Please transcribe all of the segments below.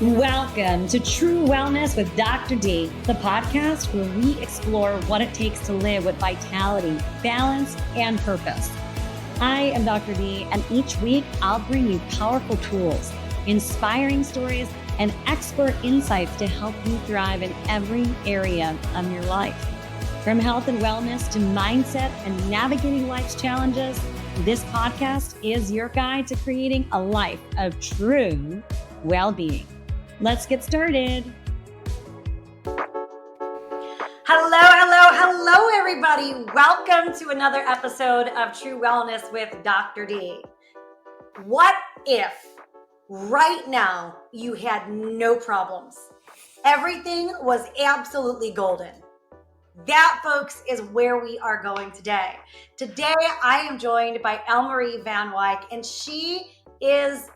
Welcome to True Wellness with Dr. D, the podcast where we explore what it takes to live with vitality, balance, and purpose. I am Dr. D, and each week I'll bring you powerful tools, inspiring stories, and expert insights to help you thrive in every area of your life. From health and wellness to mindset and navigating life's challenges, this podcast is your guide to creating a life of true well-being. Let's get started. Hello, everybody. Welcome to another episode of True Wellness with Dr. D. What if right now you had no problems? Everything was absolutely golden. That, folks, is where we are going today. Today, I am joined by Elmari Van Wyk, and she is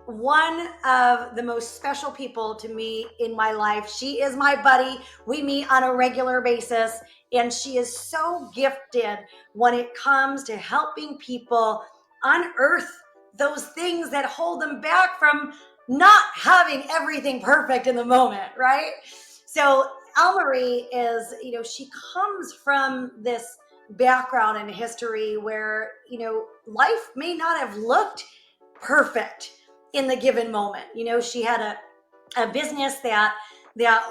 one of the most special people to me in my life. She is my buddy. We meet on a regular basis, and she is so gifted when it comes to helping people unearth those things that hold them back from not having everything perfect in the moment, right? So Elmari is, she comes from this background and history where, life may not have looked perfect in the given moment. She had a business that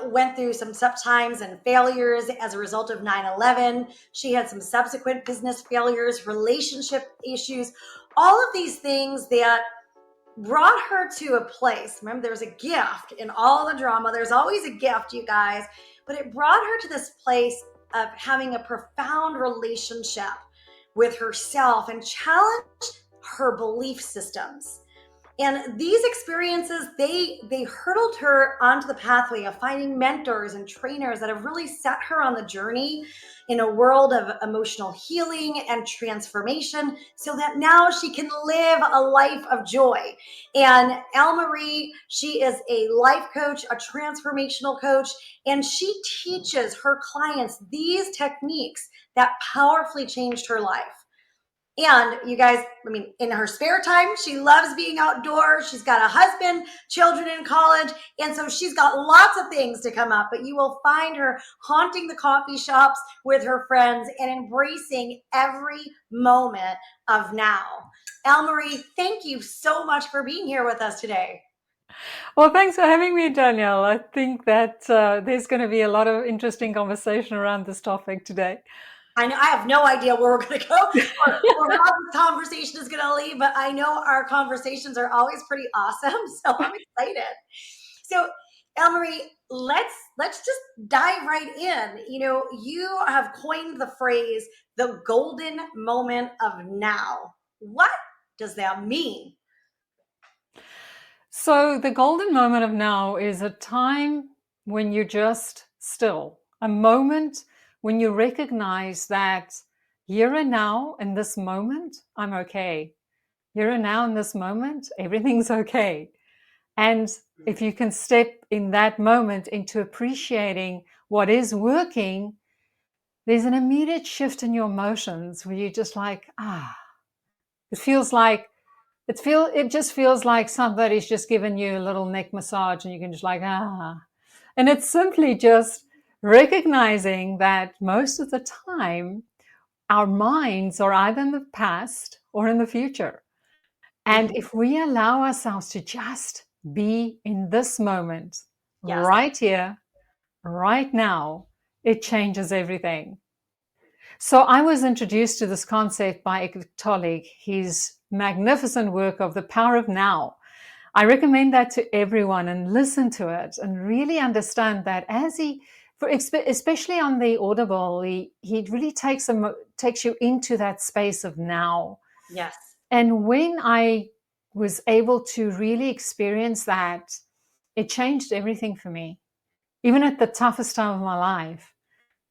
went through some tough times and failures as a result of 9/11. She had some subsequent business failures, relationship issues, all of these things that brought her to a place. Remember, there's a gift in all the drama. There's always a gift, you guys, but it brought her to this place of having a profound relationship with herself and challenged her belief systems. And these experiences, they hurtled her onto the pathway of finding mentors and trainers that have really set her on the journey in a world of emotional healing and transformation so that now she can live a life of joy. And Elmari, she is a life coach, a transformational coach, and she teaches her clients these techniques that powerfully changed her life. And you guys, in her spare time, she loves being outdoors. She's got a husband, children in college. And so she's got lots of things to come up, but you will find her haunting the coffee shops with her friends and embracing every moment of now. Elmari, thank you so much for being here with us today. Well, thanks for having me, Danielle. I think that there's going to be a lot of interesting conversation around this topic today. I know I have no idea where we're going to go or how this conversation is going to lead, but I know our conversations are always pretty awesome. So I'm excited. So Elmari, let's just dive right in. You have coined the phrase, the golden moment of now. What does that mean? So the golden moment of now is a time when you're just still, a moment when you recognize that here and now in this moment, I'm okay. Here and now in this moment, everything's okay. And if you can step in that moment into appreciating what is working, there's an immediate shift in your emotions where you're just like, it just feels like somebody's just given you a little neck massage and you can just like, And it's simply just recognizing that most of the time our minds are either in the past or in the future. And if we allow ourselves to just be in this moment, right here, right now, it changes everything. So I was introduced to this concept by Eckhart Tolle, his magnificent work of the power of now. I recommend that to everyone and listen to it and really understand that especially on the Audible, he really takes you into that space of now. Yes. And when I was able to really experience that, it changed everything for me. Even at the toughest time of my life,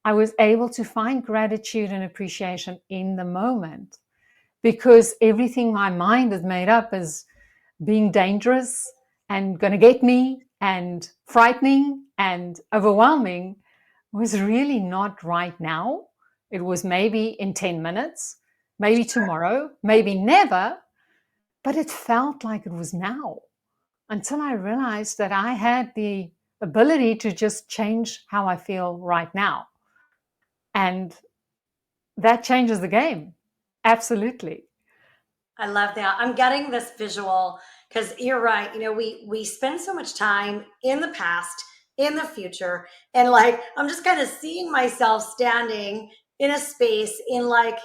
I was able to find gratitude and appreciation in the moment because everything my mind had made up as being dangerous and going to get me and frightening and overwhelming was really not right now. It was maybe in 10 minutes, maybe tomorrow, maybe never, but it felt like it was now. until I realized that I had the ability to just change how I feel right now. And that changes the game. Absolutely. I love that. I'm getting this visual because you're right. You know, we spend so much time in the past, in the future, and like I'm just kind of seeing myself standing in a space in like,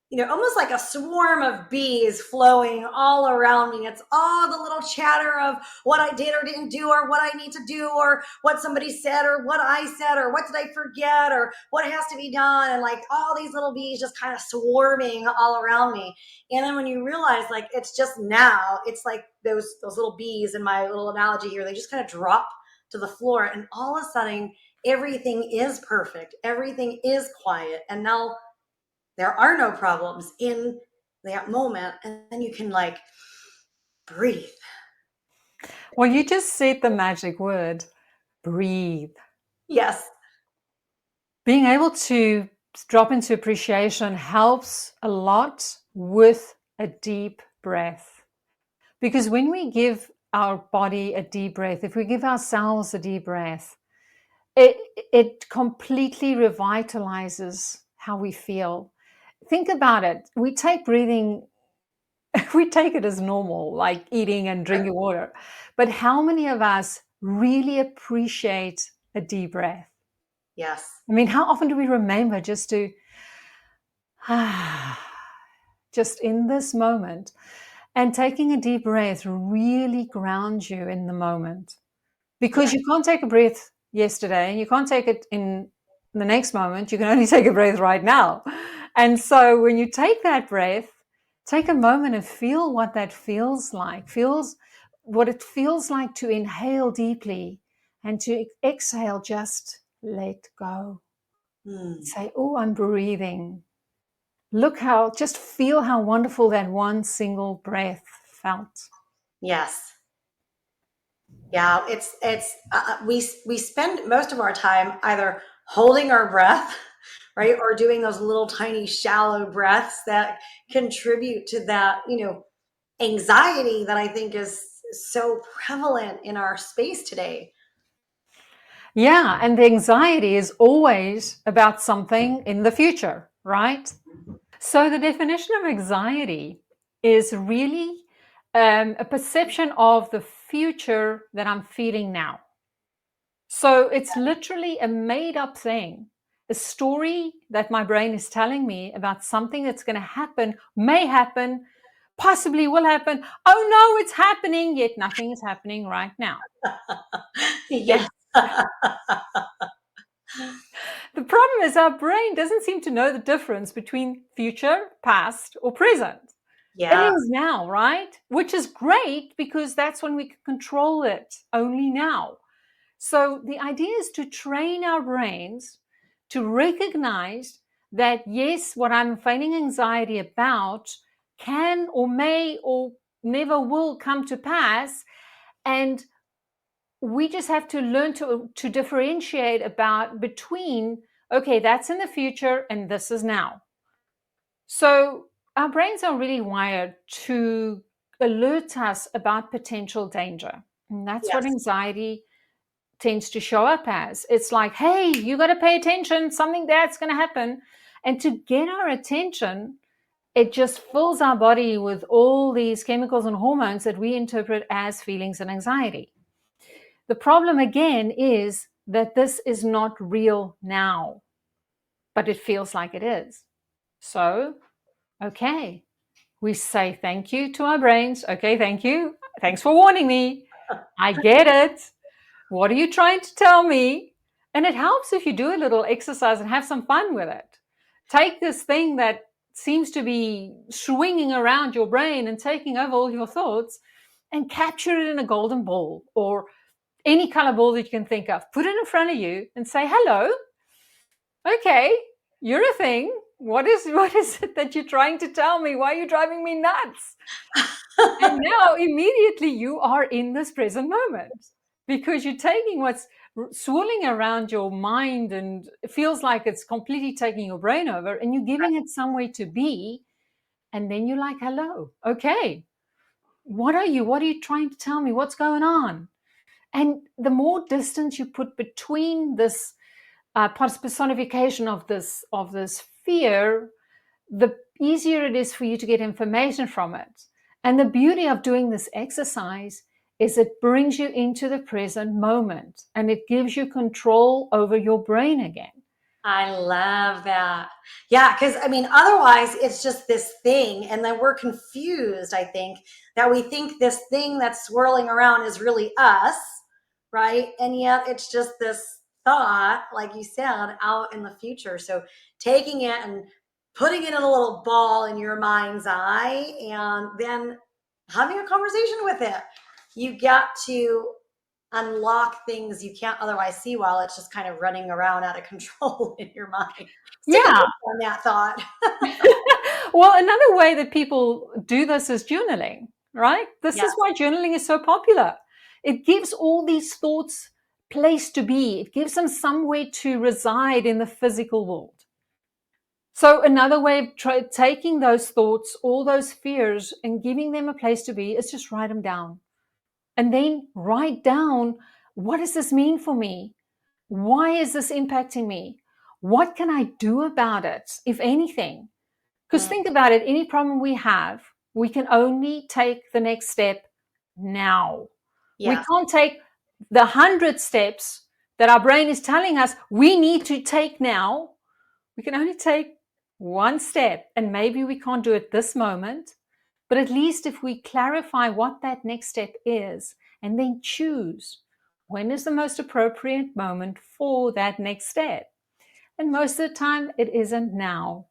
you know, almost like a swarm of bees flowing all around me. It's all the little chatter of what I did or didn't do, or what I need to do, or what somebody said, or what I said, or what did I forget, or what has to be done. And like all these little bees just kind of swarming all around me. And then when you realize like it's just now, it's like those little bees in my little analogy here, they just kind of drop to the floor, and all of a sudden everything is perfect. Everything is quiet. And now there are no problems in that moment. And then you can like breathe. Well, you just said the magic word, breathe. Yes. Being able to drop into appreciation helps a lot with a deep breath. Because when we give our body a deep breath, if we give ourselves a deep breath, it completely revitalizes how we feel. Think about it. We take breathing, we take it as normal, like eating and drinking water. But how many of us really appreciate a deep breath? Yes. I mean, how often do we remember just to, just in this moment? And taking a deep breath really grounds you in the moment, because Yes. you can't take a breath yesterday and you can't take it in the next moment. You can only take a breath right now. And so when you take that breath, take a moment and feel what that feels like. Feels what it feels like to inhale deeply and to exhale, just let go. Say, oh, I'm breathing. Look how, just feel how wonderful that one single breath felt. Yes. Yeah, we spend most of our time either holding our breath, right, or doing those little tiny shallow breaths that contribute to that, you know, anxiety that I think is so prevalent in our space today. Yeah, and the anxiety is always about something in the future, right? So the definition of anxiety is really a perception of the future that I'm feeling now. So it's literally a made up thing, a story that my brain is telling me about something that's going to happen, may happen, possibly will happen. Oh no, it's happening, yet nothing is happening right now. Yes. The problem is our brain doesn't seem to know the difference between future, past, or present. Yeah. Everything's now, right? Which is great because that's when we can control it, only now. So the idea is to train our brains to recognize that, yes, what I'm feeling anxiety about can or may or never will come to pass. And we just have to learn to differentiate about between, okay, that's in the future and this is now. So our brains are really wired to alert us about potential danger. And that's what Yes. anxiety tends to show up as. It's like, hey, you got to pay attention, something bad's going to happen. And to get our attention, it just fills our body with all these chemicals and hormones that we interpret as feelings and anxiety. The problem again is that this is not real now, but it feels like it is. So, okay, we say thank you to our brains. Okay, thank you. Thanks for warning me. I get it. What are you trying to tell me? And it helps if you do a little exercise and have some fun with it. Take this thing that seems to be swinging around your brain and taking over all your thoughts and capture it in a golden ball or any color ball that you can think of. Put it in front of you and say, hello. Okay, you're a thing. What is it that you're trying to tell me? Why are you driving me nuts? And now immediately you are in this present moment because you're taking what's swirling around your mind and it feels like it's completely taking your brain over and you're giving it some way to be. And then you're like, hello, okay, What are you? What are you trying to tell me? What's going on? And the more distance you put between this personification of this fear, the easier it is for you to get information from it. And the beauty of doing this exercise is it brings you into the present moment and it gives you control over your brain again. I love that. Yeah, because I mean, otherwise it's just this thing, and then we're confused, I think, that we think this thing that's swirling around is really us, right? And yet it's just this thought, like you said, out in the future. So taking it and putting it in a little ball in your mind's eye and then having a conversation with it. You get to unlock things you can't otherwise see while it's just kind of running around out of control in your mind. Stick Yeah. on that thought. Well, another way that people do this is journaling, right? This Yes. is why journaling is so popular. It gives all these thoughts place to be. It gives them somewhere to reside in the physical world. So another way of taking those thoughts, all those fears, and giving them a place to be is just write them down. And then write down, what does this mean for me? Why is this impacting me? What can I do about it, if anything? Because think about it, any problem we have, we can only take the next step now. We Yes. can't take the 100 steps that our brain is telling us we need to take now. We can only take one step, and maybe we can't do it this moment, but at least if we clarify what that next step is and then choose when is the most appropriate moment for that next step. And most of the time, it isn't now.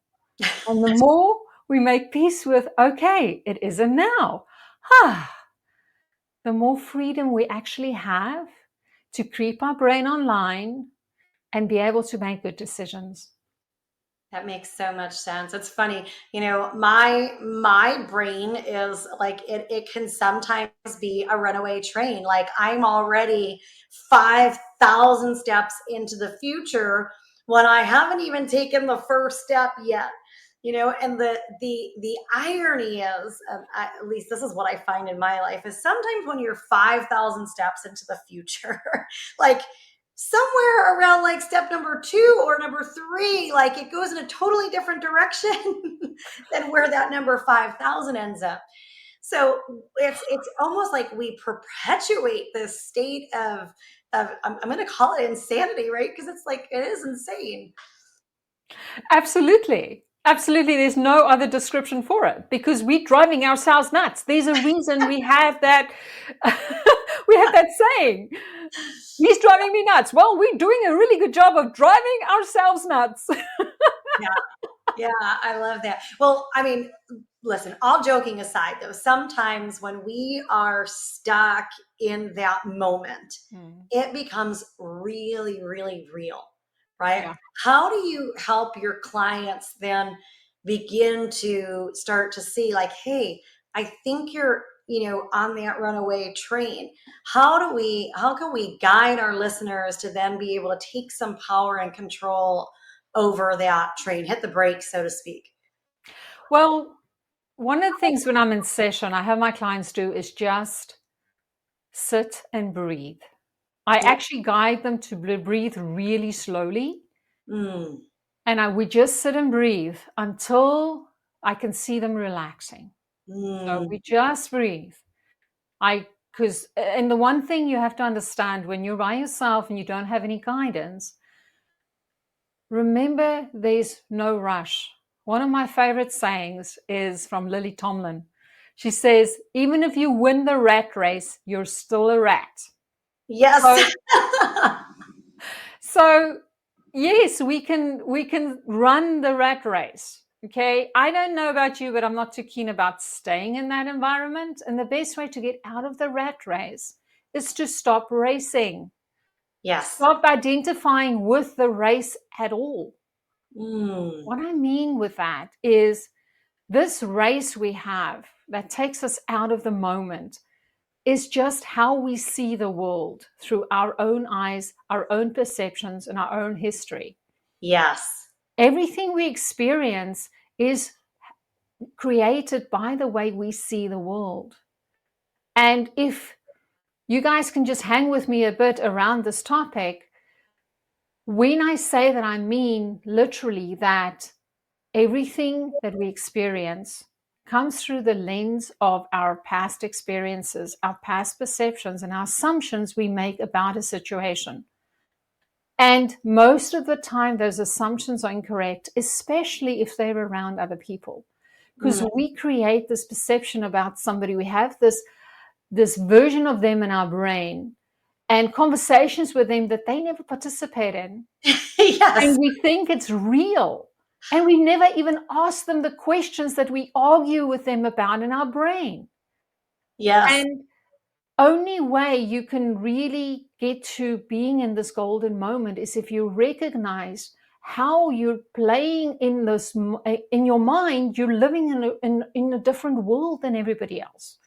And the more we make peace with, okay, it isn't now, the more freedom we actually have to keep our brain online and be able to make good decisions. That makes so much sense. It's funny, my brain is like it can sometimes be a runaway train. Like I'm already 5,000 steps into the future when I haven't even taken the first step yet. And the irony is, at least this is what I find in my life, is sometimes when you're 5,000 steps into the future, like somewhere around like step number 2 or number 3, like it goes in a totally different direction than where that number 5,000 ends up. So it's almost like we perpetuate this state of I'm going to call it insanity, right? Because it's like, it is insane. Absolutely. Absolutely. There's no other description for it because we're driving ourselves nuts. There's a reason we have that. We have that saying, he's driving me nuts. Well, we're doing a really good job of driving ourselves nuts. Yeah, I love that. Well, I mean, listen, all joking aside, though, sometimes when we are stuck in that moment, it becomes really, really real, right? Yeah. How do you help your clients then begin to start to see, like, hey, I think you're, on that runaway train? How can we guide our listeners to then be able to take some power and control over that train, hit the brakes, so to speak? Well, one of the things when I'm in session, I have my clients do is just sit and breathe. I actually guide them to breathe really slowly. And we just sit and breathe until I can see them relaxing. So we just breathe. And the one thing you have to understand when you're by yourself and you don't have any guidance, remember there's no rush. One of my favorite sayings is from Lily Tomlin. She says, even if you win the rat race, you're still a rat. Yes. So yes, we can run the rat race. Okay. I don't know about you, but I'm not too keen about staying in that environment. And the best way to get out of the rat race is to stop racing. Yes. Stop identifying with the race at all. What I mean with that is this race we have that takes us out of the moment is just how we see the world through our own eyes, our own perceptions, and our own history. Yes. Everything we experience is created by the way we see the world. And if you guys can just hang with me a bit around this topic, when I say that, I mean literally that everything that we experience comes through the lens of our past experiences, our past perceptions, and our assumptions we make about a situation. And most of the time, those assumptions are incorrect, especially if they're around other people. Because we create this perception about somebody, we have this version of them in our brain and conversations with them that they never participate in. Yes. And we think it's real. And we never even ask them the questions that we argue with them about in our brain. Yes. And only way you can really get to being in this golden moment is if you recognize how you're playing in this, in your mind, you're living in a different world than everybody else.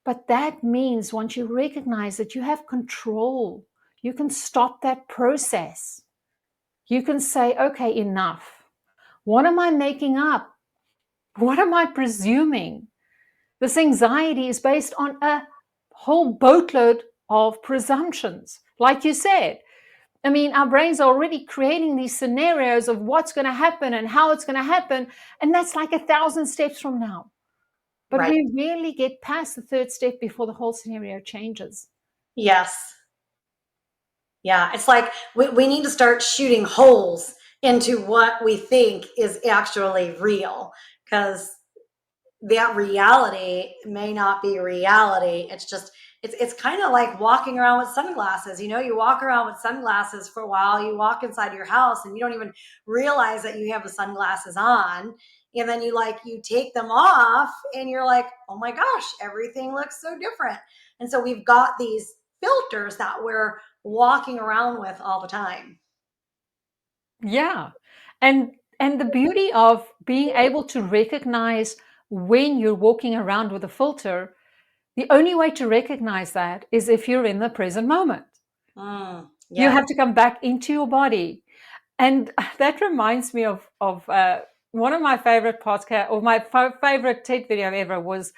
But that means once you recognize that you have control, you can stop that process. You can say, okay, enough. What am I making up? What am I presuming? This anxiety is based on a whole boatload of presumptions. Like you said, I mean, our brains are already creating these scenarios of what's going to happen and how it's going to happen. And that's like 1,000 steps from now. But Right. we rarely get past the third step before the whole scenario changes. Yes. Yeah. It's like we need to start shooting holes into what we think is actually real, because that reality may not be reality. It's just, it's kind of like walking around with sunglasses. You know, you walk around with sunglasses for a while, you walk inside your house and you don't even realize that you have the sunglasses on. And then you take them off and you're like, oh my gosh, everything looks so different. And so we've got these filters that we're walking around with all the time. Yeah. And the beauty of being able to recognize when you're walking around with a filter, the only way to recognize that is if you're in the present moment. Yeah. You have to come back into your body. And that reminds me of one of my favorite podcasts, or my favorite TED video ever was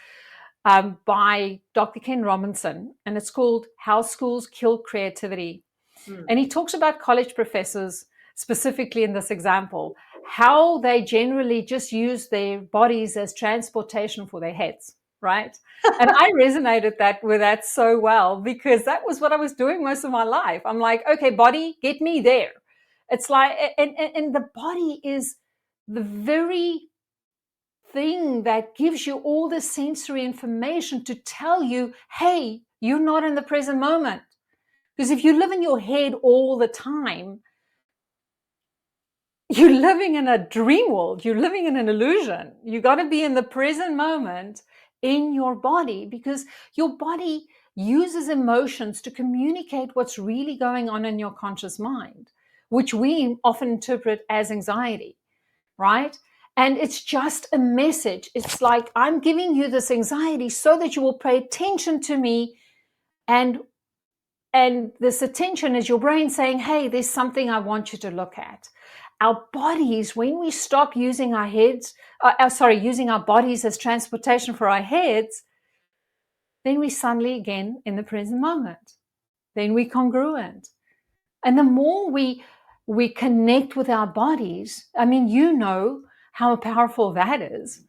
by Dr. Ken Robinson, and it's called How Schools Kill Creativity. And he talks about college professors, specifically in this example, how they generally just use their bodies as transportation for their heads, right? And I resonated with that so well, because that was what I was doing most of my life. I'm like, okay, body, get me there. It's like, and the body is the very thing that gives you all the sensory information to tell you, hey, you're not in the present moment. Because if you live in your head all the time, you're living in a dream world. You're living in an illusion. You got to be in the present moment in your body, because your body uses emotions to communicate what's really going on in your conscious mind, which we often interpret as anxiety, right? And it's just a message. It's like, I'm giving you this anxiety so that you will pay attention to me. And this attention is your brain saying, hey, there's something I want you to look at. Our bodies, when we stop using our heads, using our bodies as transportation for our heads, then we suddenly again in the present moment. Then we're congruent. And the more we connect with our bodies, I mean, you know how powerful that is.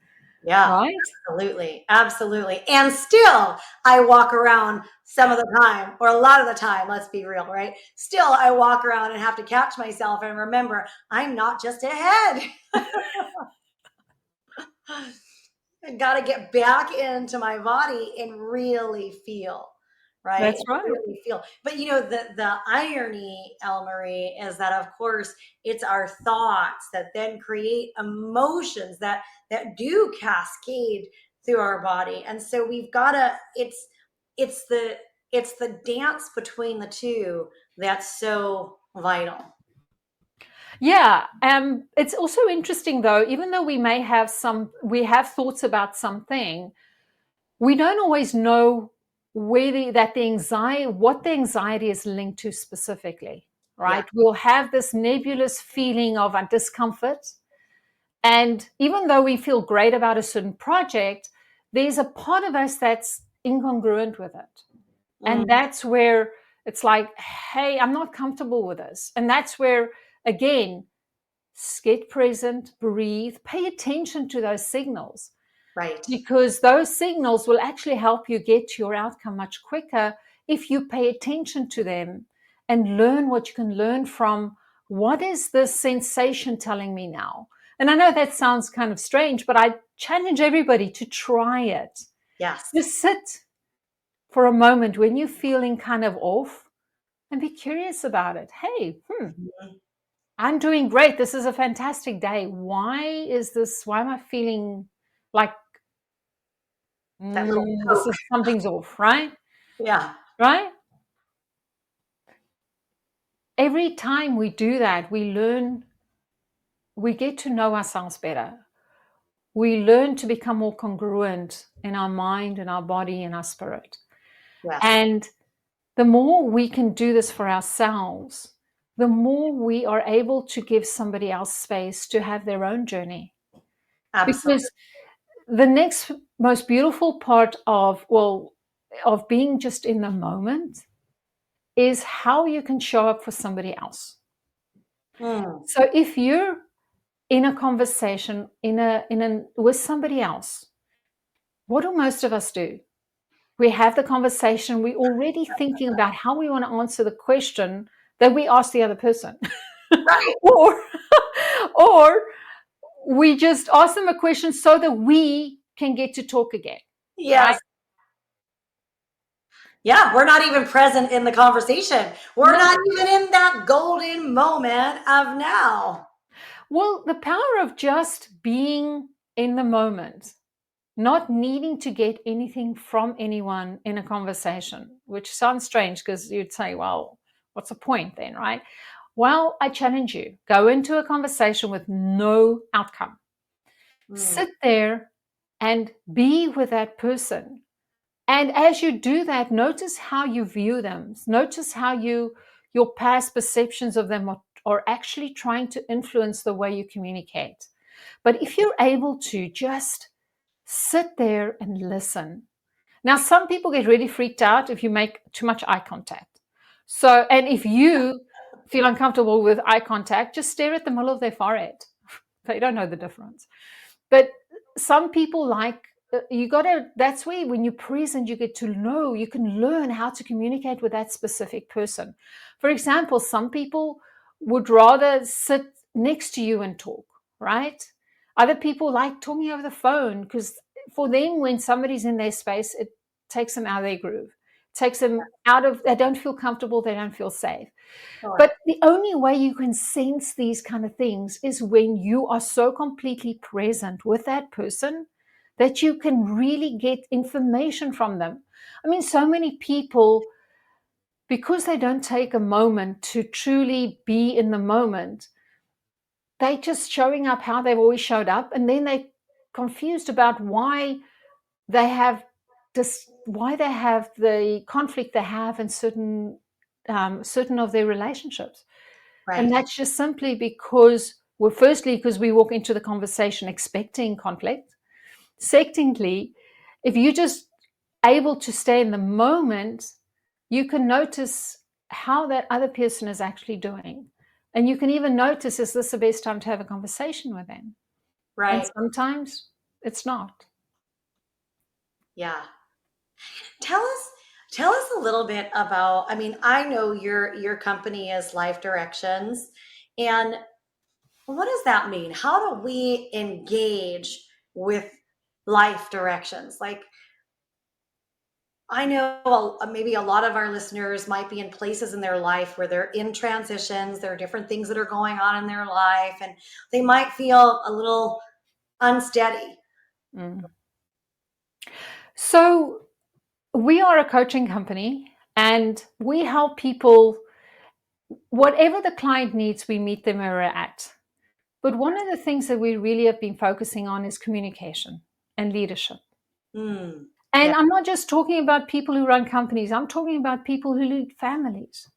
Yeah, right? absolutely. Absolutely. And still, I walk around some of the time, or a lot of the time, let's be real, right? Still, I walk around and have to catch myself and remember, I'm not just a head. I got to get back into my body and really feel, right? That's right. Really feel. But the irony, Elmari, is that of course it's our thoughts that then create emotions that do cascade through our body. And so we've got to, it's the dance between the two that's so vital. Yeah. It's also interesting though, even though we have thoughts about something, we don't always know what the anxiety is linked to specifically, right? Yeah. We'll have this nebulous feeling of discomfort. And even though we feel great about a certain project, there's a part of us that's incongruent with it. And Mm. that's where it's like, hey, I'm not comfortable with this. And that's where, again, get present, breathe, pay attention to those signals, Right. because those signals will actually help you get to your outcome much quicker if you pay attention to them and learn what you can learn from. What is this sensation telling me now? And I know that sounds kind of strange, but I challenge everybody to try it. Yes. Just sit for a moment when you're feeling kind of off and be curious about it. Hey, Mhm. I'm doing great. This is a fantastic day. Why am I feeling like That little this poke. is something's off, right? Yeah. Right? Every time we do that, we learn, we get to know ourselves better. We learn to become more congruent in our mind and our body and our spirit. Yes. And the more we can do this for ourselves, the more we are able to give somebody else space to have their own journey. Absolutely. Because the next most beautiful part of being just in the moment is how you can show up for somebody else. Mm. So if you're in a conversation with somebody else, what do most of us do? We have the conversation, we're already thinking about how we want to answer the question that we asked the other person. Right. or or we just ask them a question so that we can get to talk again. Yes. Right? Yeah, we're not even present in the conversation. We're No. not even in that golden moment of now. Well, the power of just being in the moment, not needing to get anything from anyone in a conversation, which sounds strange because you'd say, well, what's the point then, right? Well, I challenge you, go into a conversation with no outcome. Mm. Sit there and be with that person. And as you do that, notice how you view them. Notice how your past perceptions of them are actually trying to influence the way you communicate. But if you're able to just sit there and listen. Now, some people get really freaked out if you make too much eye contact. So, and if you feel uncomfortable with eye contact, just stare at the middle of their forehead. They don't know the difference. But some people that's where when you're present, you get to know, you can learn how to communicate with that specific person. For example, some people would rather sit next to you and talk, right? Other people like talking over the phone because for them, when somebody's in their space, it takes them out of their groove, takes them they don't feel comfortable, they don't feel safe. Sure. But the only way you can sense these kind of things is when you are so completely present with that person that you can really get information from them. I mean, so many people, because they don't take a moment to truly be in the moment, they just showing up how they've always showed up, and then they're confused about why they have the conflict they have in certain of their relationships. And Right. that's just simply because, well, firstly, because we walk into the conversation expecting conflict. Secondly, if you're just able to stay in the moment, you can notice how that other person is actually doing. And you can even notice, is this the best time to have a conversation with them? And Right. sometimes it's not. Yeah. Tell us a little bit about, I mean, I know your company is Life Directions, and what does that mean? How do we engage with life directions? Like, I know maybe a lot of our listeners might be in places in their life where they're in transitions. There are different things that are going on in their life, and they might feel a little unsteady. Mm. So we are a coaching company and we help people, whatever the client needs, we meet them where we're at. But one of the things that we really have been focusing on is communication and leadership. Mm, And yeah. I'm not just talking about people who run companies, I'm talking about people who lead families,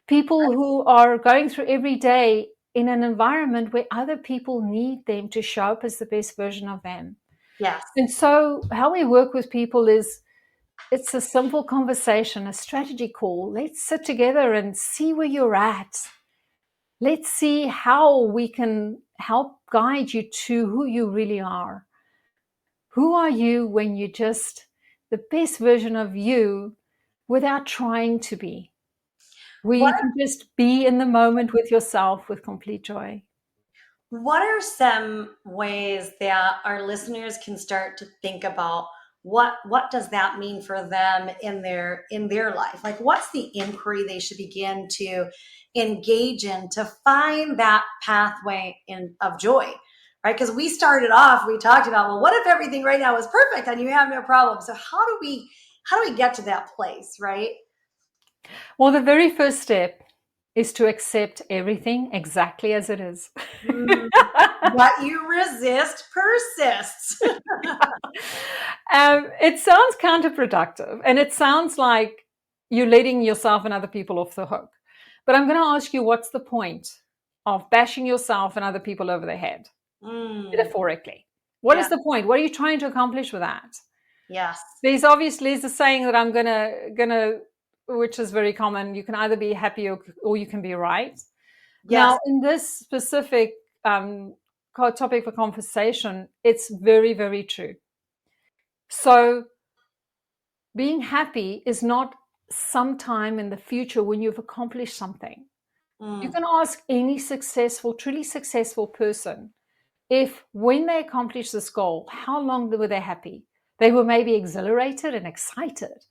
people who are going through every day in an environment where other people need them to show up as the best version of them. Yes. And so, how we work with people is It's a simple conversation, a strategy call. Let's sit together and see where you're at. Let's see how we can help guide you to who you really are. Who are you when you're just the best version of you without trying to be? Where What you can just be in the moment with yourself with complete joy. What are some ways that our listeners can start to think about what does that mean for them in their life? Like what's the inquiry they should begin to engage in to find that pathway of joy? Right? Because we started off, we talked about, well, what if everything right now is perfect and you have no problem? So how do we get to that place, right? Well, the very first step is to accept everything exactly as it is. Mm, what you resist persists. It sounds counterproductive and it sounds like you're letting yourself and other people off the hook. But I'm going to ask you, what's the point of bashing yourself and other people over the head, Mm, metaphorically? What yeah. is the point? What are you trying to accomplish with that? Yes. There's a saying that I'm gonna, which is very common. You can either be happy or you can be right. Yes. Now, in this specific um, topic for conversation, it's very, very true. So, being happy is not sometime in the future when you've accomplished something. You Mm, can ask any successful, truly successful person if when they accomplished this goal, how long were they happy? They were maybe exhilarated and excited.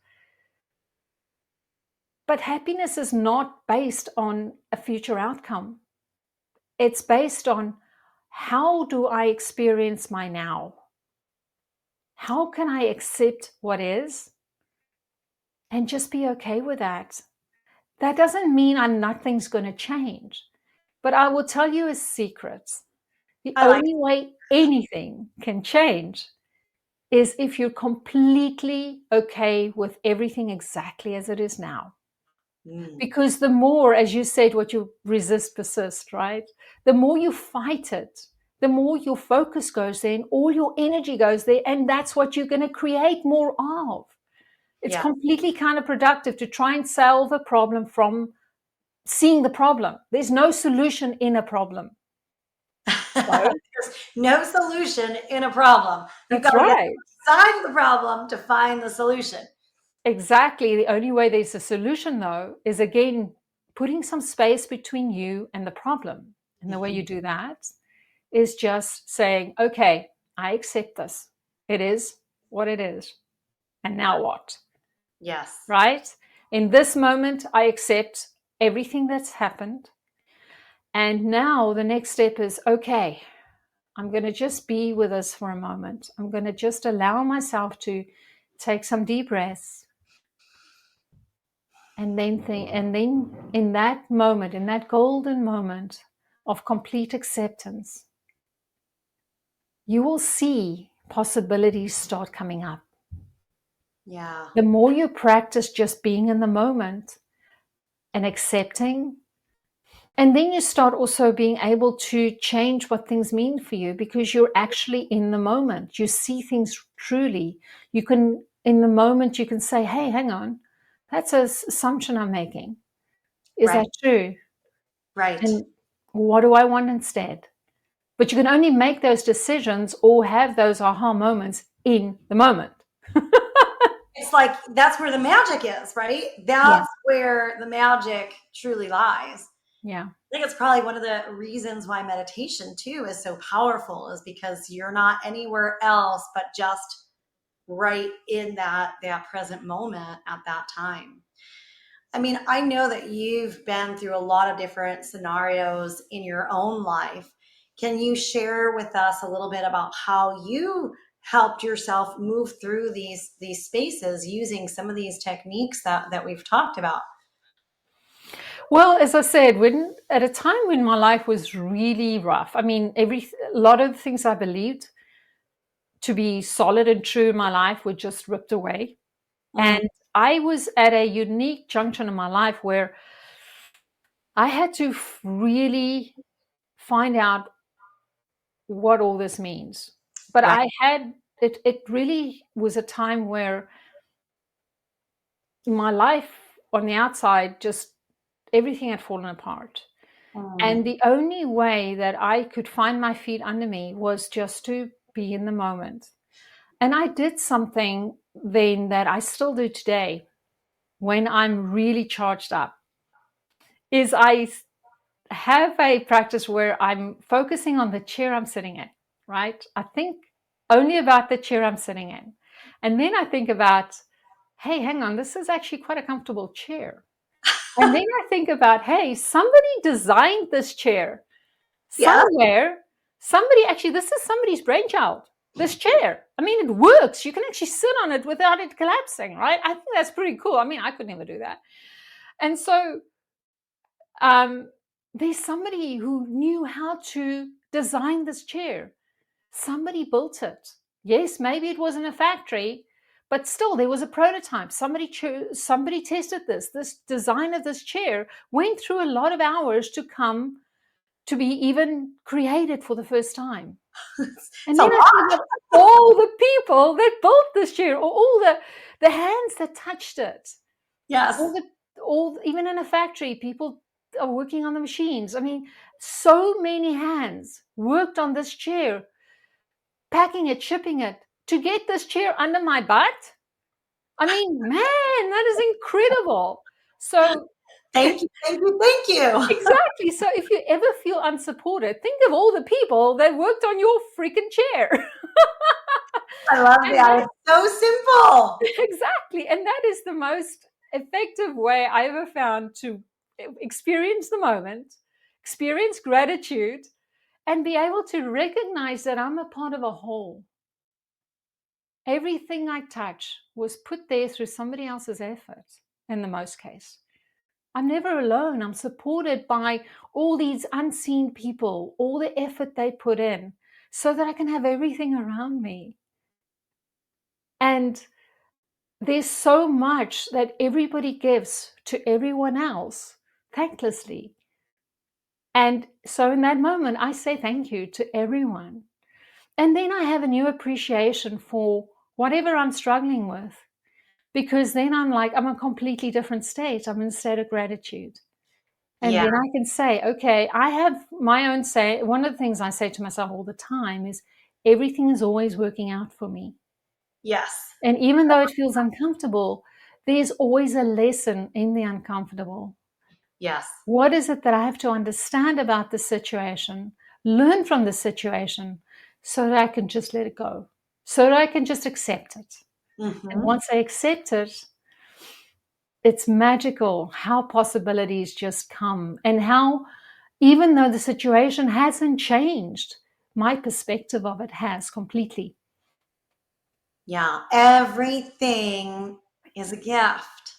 But happiness is not based on a future outcome. It's based on how do I experience my now? How can I accept what is and just be okay with that? That doesn't mean nothing's going to change. But I will tell you a secret. The I like only way anything can change is if you're completely okay with everything exactly as it is now. mm, Because the more, as you said, what you resist persist, right? The more you fight it, the more your focus goes there and all your energy goes there. And that's what you're going to create more of. It's yeah. completely counterproductive to try and solve a problem from seeing the problem. There's no solution in a problem. So There's no solution in a problem. You've got that's to get right. outside of the problem to find the solution. Exactly. The only way there's a solution, though, is again putting some space between you and the problem. And the way you Mhm. do that is just saying, okay, I accept this. It is what it is. And now what? Yes. Right? In this moment, I accept everything that's happened. And now the next step is, okay, I'm going to just be with us for a moment. I'm going to just allow myself to take some deep breaths and then think, and then in that moment, in that golden moment of complete acceptance, you will see possibilities start coming up. Yeah. The more you practice just being in the moment and accepting, and then you start also being able to change what things mean for you because you're actually in the moment. You see things truly. You can, in the moment, you can say, hey, hang on, that's an assumption I'm making. Is Right. that true? Right. And what do I want instead? But you can only make those decisions or have those aha moments in the moment. It's like that's where the magic is, right? Yeah. That's where the magic truly lies. Yeah. I think it's probably one of the reasons why meditation too is so powerful is because you're not anywhere else but just right in that present moment at that time. I mean, I know that you've been through a lot of different scenarios in your own life. Can you share with us a little bit about how you helped yourself move through these spaces using some of these techniques that we've talked about? Well, as I said, when at a time when my life was really rough, I mean, a lot of the things I believed to be solid and true in my life were just ripped away. Mm, And I was at a unique junction in my life where I had to really find out what all this means. But right. I had it really was a time where my life on the outside, just everything had fallen apart. And the only way that I could find my feet under me was just to be in the moment. And I did something then that I still do today when I'm really charged up, is I have a practice where I'm focusing on the chair I'm sitting in, right? I think only about the chair I'm sitting in. And then I think about, hey, hang on, this is actually quite a comfortable chair. And then I think about, hey, somebody designed this chair Yes. somewhere. This is somebody's brainchild, this chair. I mean, it works. You can actually sit on it without it collapsing, right? I think that's pretty cool. I mean, I could never do that. And so there's somebody who knew how to design this chair. Somebody built it. Yes, maybe it was in a factory, but still there was a prototype. Somebody tested this. This design of this chair went through a lot of hours to come to be even created for the first time. And then I think of all the people that built this chair, or all the hands that touched it. Yes. Even in a factory, people are working on the machines. I mean, so many hands worked on this chair, packing it, shipping it, to get this chair under my butt. I mean, man, that is incredible. So thank you. Exactly. So if you ever feel unsupported, think of all the people that worked on your freaking chair. I love that. It's so simple. Exactly. And that is the most effective way I ever found to experience the moment, experience gratitude, and be able to recognize that I'm a part of a whole. Everything I touch was put there through somebody else's effort in the most case. I'm never alone. I'm supported by all these unseen people, all the effort they put in, so that I can have everything around me. And there's so much that everybody gives to everyone else thanklessly. And so in that moment, I say thank you to everyone. And then I have a new appreciation for whatever I'm struggling with, because then I'm a completely different state. I'm in a state of gratitude. And then I can say, okay, I have my own say. One of the things I say to myself all the time is everything is always working out for me. Yes. And even though it feels uncomfortable, there's always a lesson in the uncomfortable. Yes. What is it that I have to understand about the situation, learn from the situation, so that I can just let it go, so that I can just accept it. Mm-hmm. And once I accept it, it's magical how possibilities just come, and how, even though the situation hasn't changed, my perspective of it has completely. Yeah. Everything is a gift.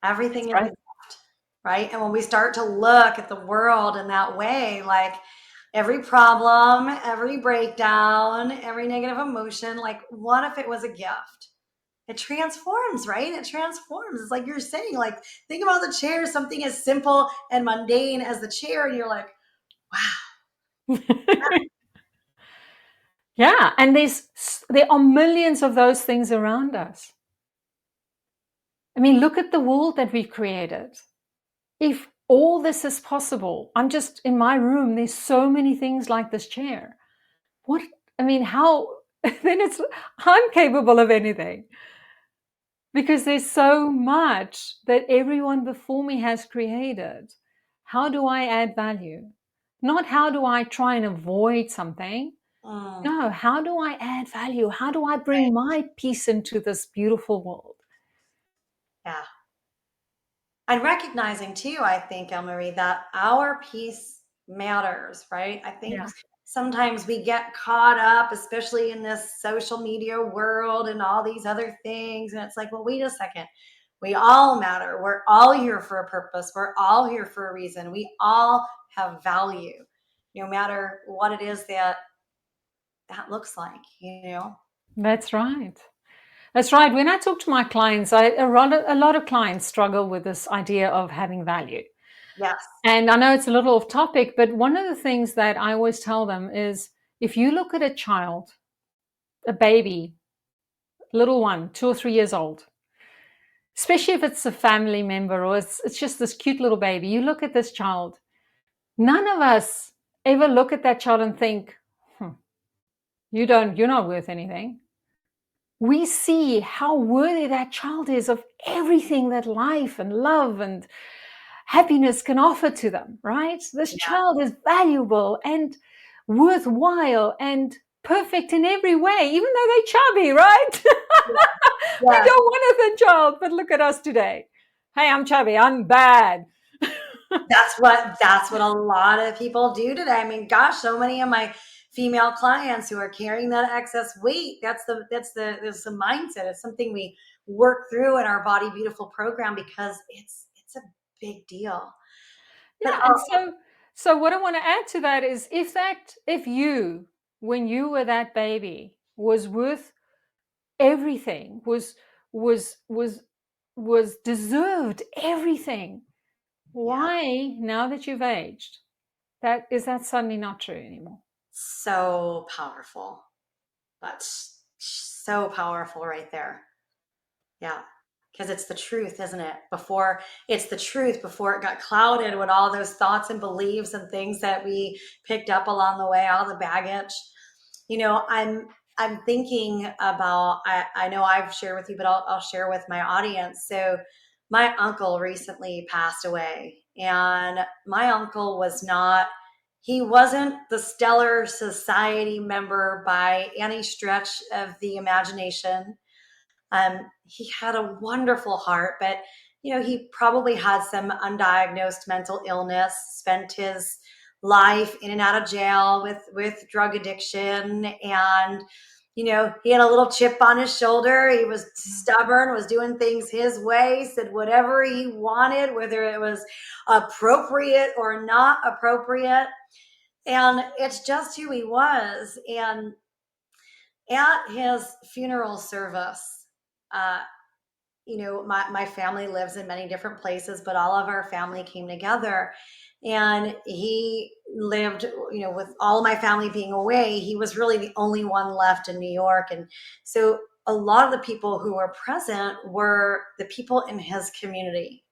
Everything is a gift, right? And when we start to look at the world in that way, like every problem, every breakdown, every negative emotion, like what if it was a gift? It transforms, right? It transforms. It's like you're saying, like, think about the chair, something as simple and mundane as the chair, and you're like, wow. Yeah, and there are millions of those things around us. I mean, look at the world that we've created. If all this is possible, I'm just in my room, there's so many things like this chair. How, then I'm capable of anything. Because there's so much that everyone before me has created. How do I add value? Not how do I try and avoid something. No, how do I add value? How do I bring my piece into this beautiful world? Yeah. And recognizing too, I think, Elmari, that our piece matters, right? I think sometimes we get caught up, especially in this social media world and all these other things. And it's like, well, wait a second. We all matter. We're all here for a purpose. We're all here for a reason. We all have value, no matter what it is that looks like, That's right. That's right. When I talk to my clients, a lot of clients struggle with this idea of having value. Yes. And I know it's a little off topic, but one of the things that I always tell them is, if you look at a child, a baby, little one, 2 or 3 years old, especially if it's a family member or it's just this cute little baby. You look at this child. None of us ever look at that child and think, you're not worth anything. We see how worthy that child is of everything that life and love and happiness can offer to them, right? This child is valuable and worthwhile and perfect in every way, even though they're chubby, right? We Yeah. don't want a thin child, but look at us today. Hey, I'm chubby, I'm bad. That's what a lot of people do today. I mean, gosh, so many of my female clients who are carrying that excess weight, that's the mindset. It's something we work through in our Body Beautiful program because it's a big deal. But Yeah, and so what I want to add to that is if you, when you were that baby, was worth everything, was was was deserved everything, yeah, why, now that you've aged, that suddenly not true anymore? so powerful. That's so powerful right there. Yeah. Because it's the truth, isn't it? It's the truth before it got clouded with all those thoughts and beliefs and things that we picked up along the way, all the baggage. I'm thinking about, I know I've shared with you, but I'll share with my audience. So my uncle recently passed away, and my uncle he wasn't the stellar society member by any stretch of the imagination. He had a wonderful heart, but he probably had some undiagnosed mental illness, spent his life in and out of jail with drug addiction, and he had a little chip on his shoulder. He was stubborn, was doing things his way, said whatever he wanted, whether it was appropriate or not appropriate. And it's just who he was. And at his funeral service, uh, my family lives in many different places, but all of our family came together. And he lived, with all of my family being away, he was really the only one left in New York. And so a lot of the people who were present were the people in his community.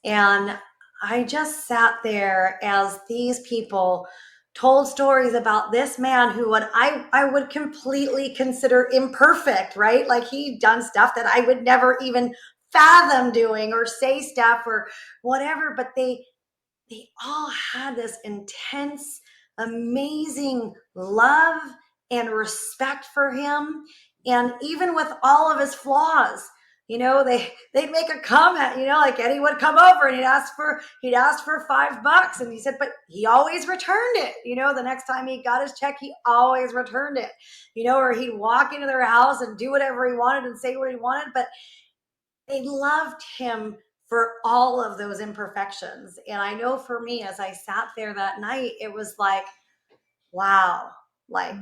And I just sat there as these people told stories about this man who I would completely consider imperfect, right? Like he'd done stuff that I would never even fathom doing or say stuff or whatever, but they all had this intense, amazing love and respect for him. And even with all of his flaws, they'd make a comment, like Eddie would come over and he'd ask for $5. And he said, but he always returned it. The next time he got his check, he always returned it, or he'd walk into their house and do whatever he wanted and say what he wanted. But they loved him for all of those imperfections. And I know for me, as I sat there that night, it was like, wow, like,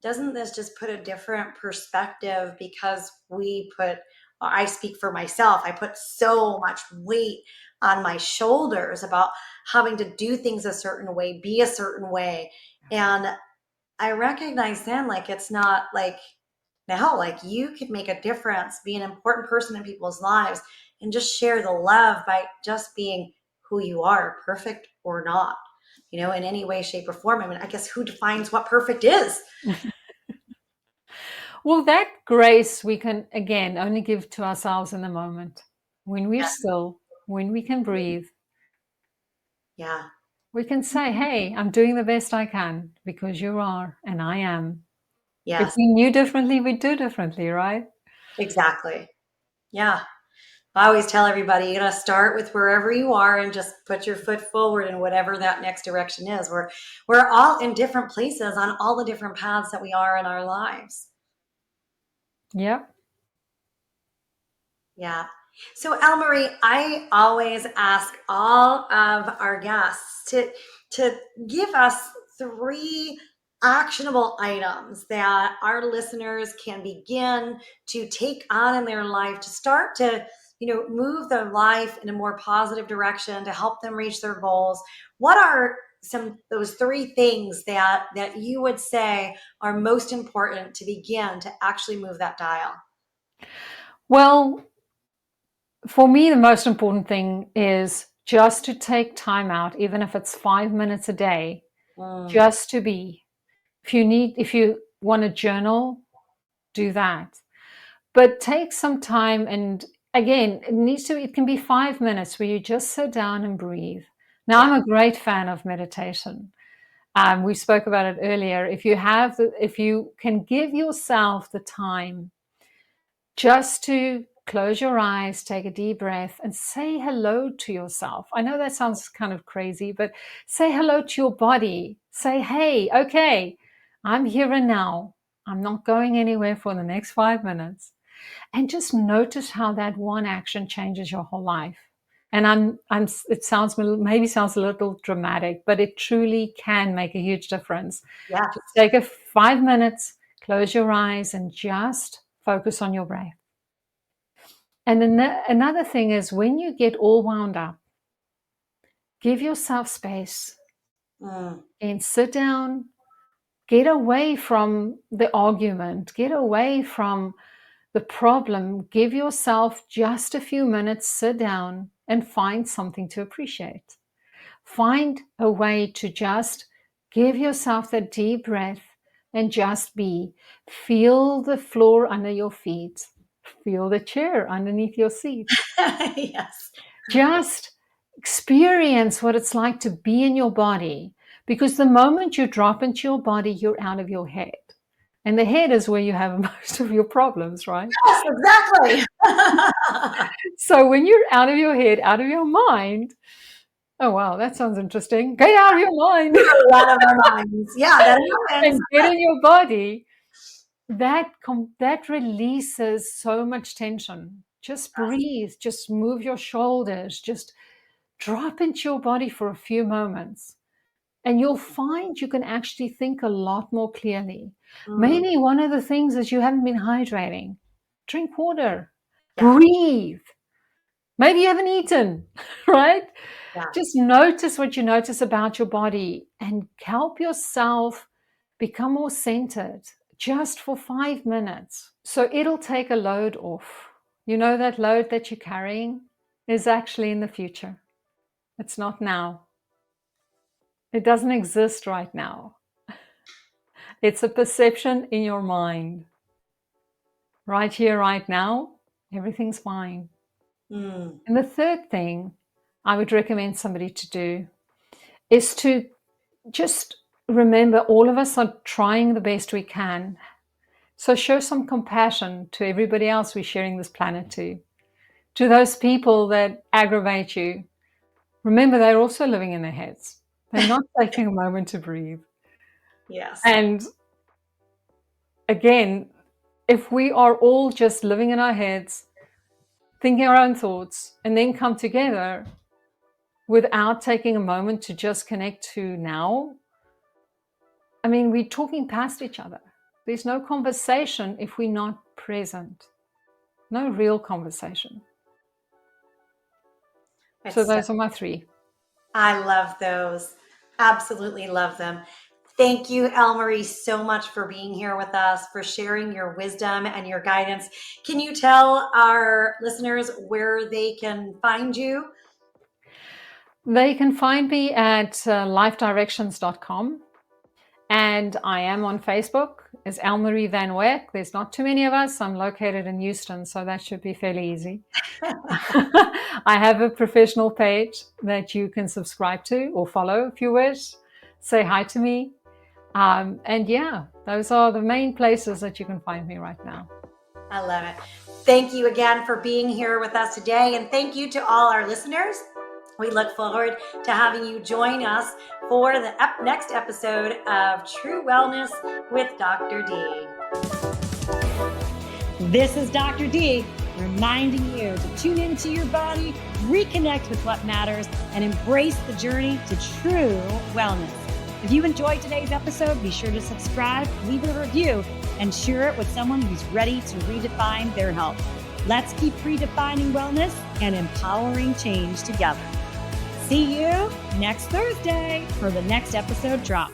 doesn't this just put a different perspective? Because I speak for myself, I put so much weight on my shoulders about having to do things a certain way, be a certain way. And I recognize then, like, it's not like, now, like, you could make a difference, be an important person in people's lives, and just share the love by just being who you are, perfect or not, in any way, shape, or form. I mean, I guess who defines what perfect is? Well, that grace we can, again, only give to ourselves in the moment. When we're Yeah. still, when we can breathe, Yeah. we can say, hey, I'm doing the best I can because you are and I am. If Yes, we knew differently, we'd do differently, right? exactly. Yeah. I always tell everybody, you got to start with wherever you are and just put your foot forward in whatever that next direction is. We're all in different places on all the different paths that we are in our lives. Yep. Yeah. So, Elmari, I always ask all of our guests to give us 3 actionable items that our listeners can begin to take on in their life to start to, move their life in a more positive direction to help them reach their goals. What are those 3 things that you would say are most important to begin to actually move that dial? Well, For me, the most important thing is just to take time out, even if it's 5 minutes a day, just to be. If you want to journal, do that. But take some time, and again, it can be 5 minutes where you just sit down and breathe. Now, I'm a great fan of meditation. We spoke about it earlier. If you can give yourself the time just to close your eyes, take a deep breath, and say hello to yourself. I know that sounds kind of crazy, but say hello to your body. Say, hey, okay, I'm here and now. I'm not going anywhere for the next 5 minutes. And just notice how that one action changes your whole life. And it sounds a little dramatic, but it truly can make a huge difference. Yeah. Just take 5 minutes, close your eyes, and just focus on your breath. And another thing is, when you get all wound up, give yourself space and sit down, get away from the argument, get away from the problem, give yourself just a few minutes, sit down and find something to appreciate. Find a way to just give yourself that deep breath and just be. Feel the floor under your feet. Feel the chair underneath your seat. Yes. Just experience what it's like to be in your body, because the moment you drop into your body, you're out of your head. And the head is where you have most of your problems, right? Yes, exactly. So when you're out of your head, out of your mind, oh, wow, that sounds interesting. Get out of your mind. Out of our minds. Yeah, that happens. And get in your body. That releases so much tension. Just breathe, just move your shoulders, just drop into your body for a few moments. And you'll find you can actually think a lot more clearly. Maybe one of the things is you haven't been hydrating. Drink water, breathe. Maybe you haven't eaten, right? Yeah. Just notice what you notice about your body and help yourself become more centered just for 5 minutes. So it'll take a load off. You know, that load that you're carrying is actually in the future. It's not now. It doesn't exist right now. It's a perception in your mind. Right here, right now, everything's fine. And the third thing I would recommend somebody to do is to just remember, all of us are trying the best we can. So show some compassion to everybody else we're sharing this planet to those people that aggravate you. Remember, they're also living in their heads. They're not taking a moment to breathe. Yes. And again, if we are all just living in our heads, thinking our own thoughts, and then come together without taking a moment to just connect to now, I mean, we're talking past each other. There's no conversation if we're not present. No real conversation. So those are my 3. I love those. Absolutely love them. Thank you, Elmari, so much for being here with us, for sharing your wisdom and your guidance. Can you tell our listeners where they can find you? They can find me at lifedirections.com. And I am on Facebook as Elmari Van Wyk. There's not too many of us. I'm located in Houston, so that should be fairly easy. I have a professional page that you can subscribe to or follow if you wish. Say hi to me. And yeah, those are the main places that you can find me right now. I love it. Thank you again for being here with us today. And thank you to all our listeners. We look forward to having you join us for the next episode of True Wellness with Dr. D. This is Dr. D, reminding you to tune into your body, reconnect with what matters, and embrace the journey to true wellness. If you enjoyed today's episode, be sure to subscribe, leave a review, and share it with someone who's ready to redefine their health. Let's keep redefining wellness and empowering change together. See you next Thursday for the next episode drop.